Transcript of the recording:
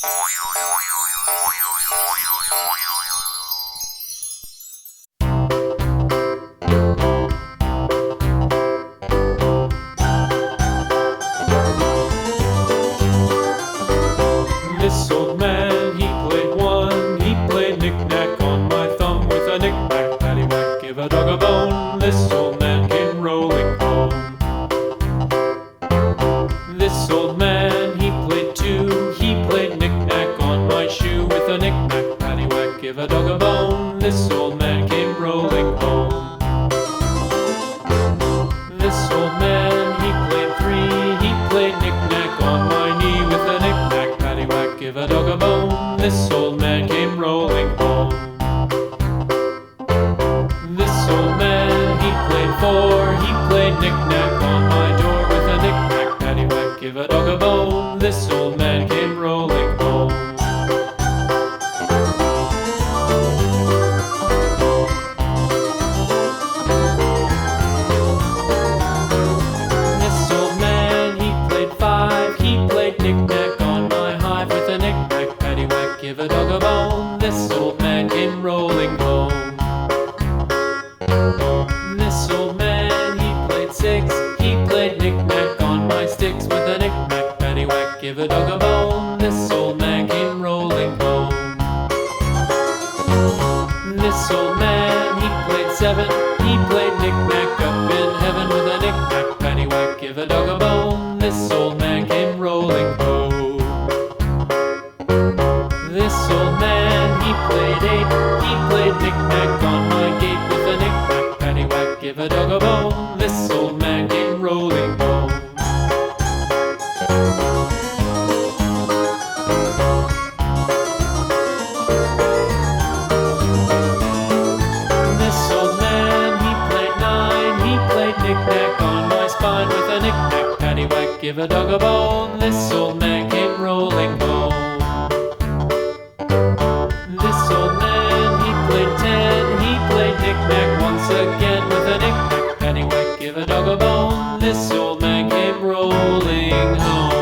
This old man, he played one. He played knick-knack on my thumb with a knick-knack, paddywhack, give a dog a bone. This old man came rolling home. This old man, he played two. He played knick-knack on my shoe with a knick-knack, paddywhack, give a dog a bone. This old man came rolling home. This old man, he played three. He played knick-knack on my knee with a knick-knack, paddywhack, give a dog a bone. This old man came rolling home. This old man, he played four. He played knick-knack on my door with a knick-knack, paddywhack, give a dog a bone. This old man came rolling home. This old man, he played five. He played knick-knack on my hive with a knick-knack, paddywhack, give a dog a bone. This old man came rolling home. This old man, he played six. He played knick-knack on my sticks with a knick-knack, paddywhack, give a dog a bone. This old man came rolling home. This old man, he played seven. He played knick-knack up in heaven with a knick-knack, paddywhack, give a dog a bone. This old man came rolling home. This old man, he played eight. He played knick-knack on my gate with a knick-knack, paddywhack, give a dog a bone. This old man came rolling home. This old man, he played nine. He played knick-knack on my spine with a knick-knack, paddywhack, give a dog a bone. This old man came rolling home. This old man, he played ten. He played knick-knack once again with a knick-knack, paddywhack, give a dog a bone. This old man came rolling home.